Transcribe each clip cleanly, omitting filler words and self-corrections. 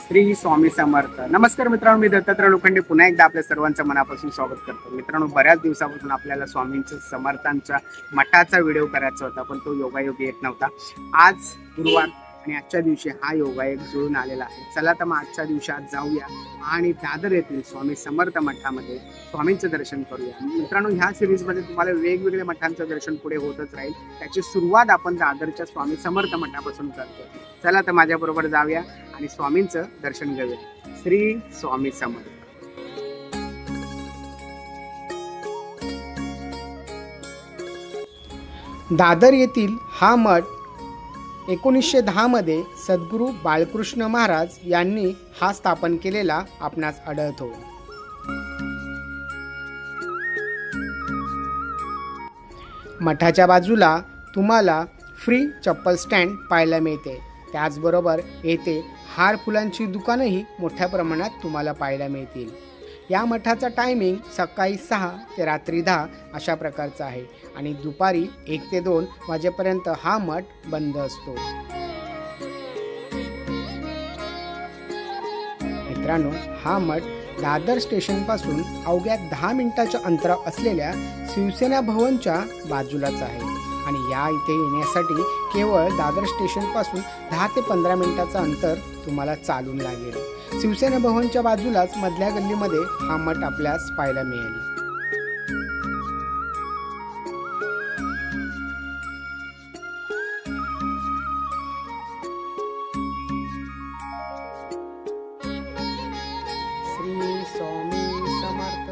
श्री स्वामी समर्थ. नमस्कार मित्रांनो, मी दत्तात्रय लोखंडे पुन्हा एकदा आपल्या सर्वांचं मनापासून स्वागत करतो. मित्रांनो, बऱ्याच दिवसापासून आपल्याला स्वामींच्या समर्थांच्या मठाचा व्हिडिओ करायचा होता, पण तो योगायोग येत नव्हता. आज गुरुवार आणि आजच्या दिवशी हा योगायोग जुळून आलेला आहे. चला तर मग आजच्या दिवसात जाऊया आणि दादर येथील स्वामी समर्थ मठामध्ये स्वामींचं दर्शन करूया. मित्रांनो, ह्या सिरीजमध्ये तुम्हाला वेगवेगळ्या मठांचं दर्शन पुढे होतच राहील. त्याची सुरुवात आपण दादरच्या स्वामी समर्थ मठापासून करतो. चला तर माझ्याबरोबर जाऊया आणि स्वामींचं दर्शन घेऊया. श्री स्वामी समर्थ. दादर येथील हा मठ 1910 मध्ये सद्गुरू बाळकृष्ण महाराज यांनी हा स्थापन केलेला आपणास आढळतो. मठाच्या बाजूला तुम्हाला फ्री चप्पल स्टँड पाहायला मिळते. त्याचबरोबर येथे हार फुलांची दुकानंही मोठ्या प्रमाणात तुम्हाला पाहायला मिळतील. या मठाचा टायमिंग सकाळी 6 ते रात्री 10 अशा प्रकारचा आहे आणि दुपारी 1 ते 2 वाजेपर्यंत हा मठ बंद असतो. मित्रांनो, हा मठ दादर स्टेशन पासून अवघ्या 10 मिनिटाच्या अंतरावर असलेल्या शिवसेना भवनच्या बाजूलाच आहे आणि या इथे येण्यासाठी केवळ दादर स्टेशन पासून 10 ते 15 मिनिटाचं अंतर तुम्हाला चालून लागेल. शिवसेना भवनच्या बाजूलाच मधल्या गल्लीमध्ये हा मठ आपल्यास पाहायला मिळेल. श्री स्वामी समर्थ.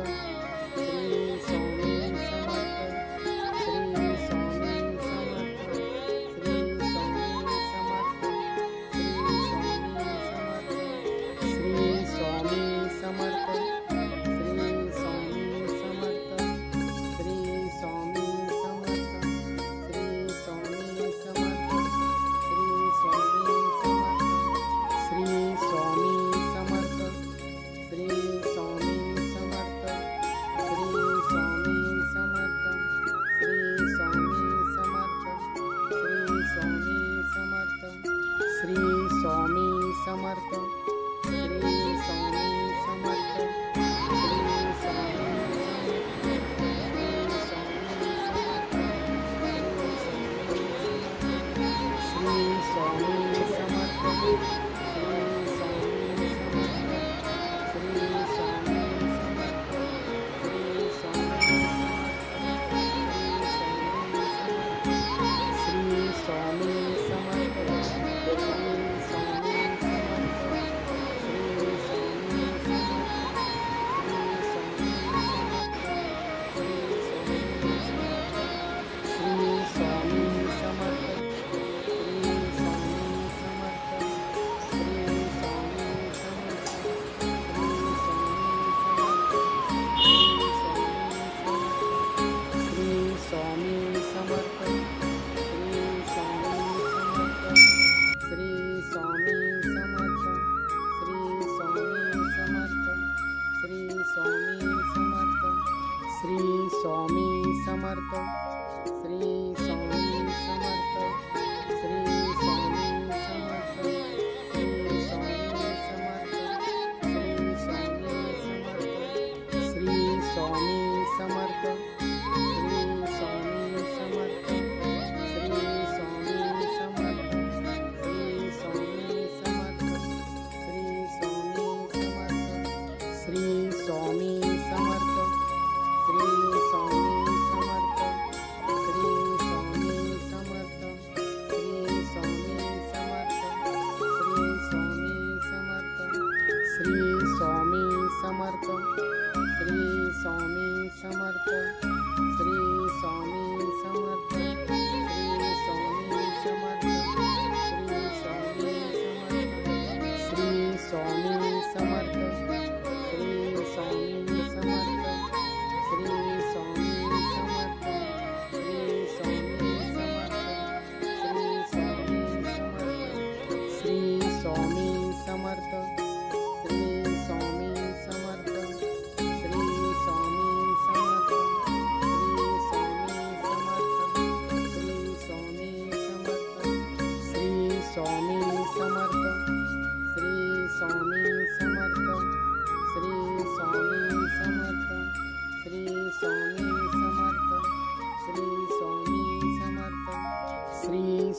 श्री स्वामी समर्थ. श्री स्वामी समर्थ. श्री स्वामी समर्थ. श्री स्वामी समर्थ. श्री स्वामी समर्थ. श्री स्वामी समर्थ. श्री स्वामी समर्थ. श्री स्वामी समर्थ. श्री स्वामी समर्थ. श्री स्वामी समर्थ. श्री स्वामी समर्थ. श्री स्वामी समर्थ. श्री स्वामी समर्थ.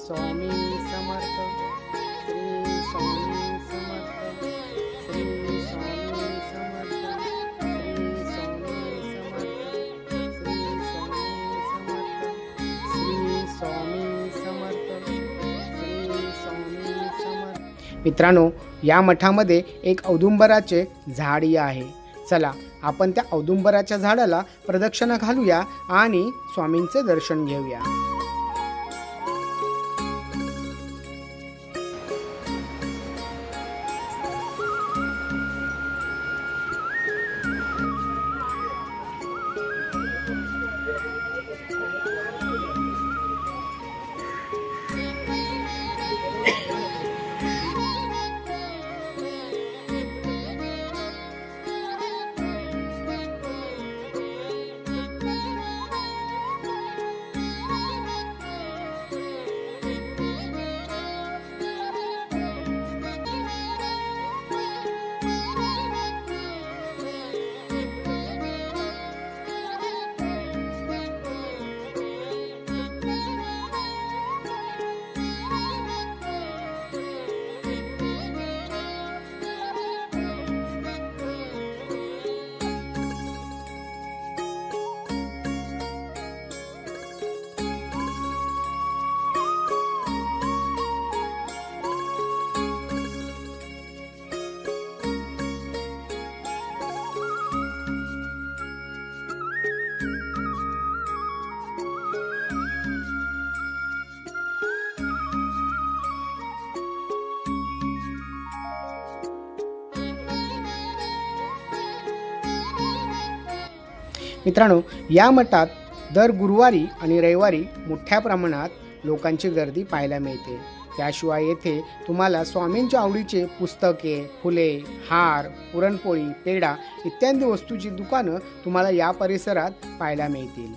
स्वामी समर्थ, श्री स्वामी समर्थ, श्री स्वामी समर्थ, श्री स्वामी समर्थ, श्री स्वामी समर्थ, श्री स्वामी समर्थ. मित्रांनो, या मठामध्ये एक औदुंबराचे झाड आहे. चला आपण त्या औदुंबराच्या झाडाला प्रदक्षिणा घालूया आणि स्वामींचे दर्शन घेऊया. मित्रांनो, या मठात दर गुरुवारी आणि रविवारी मोठ्या प्रमाणात लोकांची गर्दी पाहायला मिळते. त्याशिवाय येथे तुम्हाला स्वामींच्या आवडीचे पुस्तके, फुले, हार, पुरणपोळी, पेढा इत्यादी वस्तूची दुकानं तुम्हाला या परिसरात पाहायला मिळतील.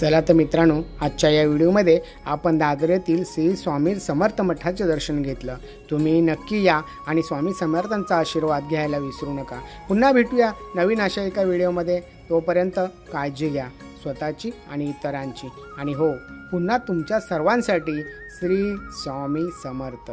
चला तर मित्रांनो, आजच्या या व्हिडिओमध्ये आपण दादर येथील श्री स्वामी समर्थ मठाचे दर्शन घेतलं. तुम्ही नक्की या आणि स्वामी समर्थांचा आशीर्वाद घ्यायला विसरू नका. पुन्हा भेटूया नवीन अशा एका व्हिडिओमध्ये. तोपर्यंत काळजी घ्या स्वतःची आणि इतरांची. आणि हो, पुन्हा तुमच्या सर्वांसाठी श्री स्वामी समर्थ.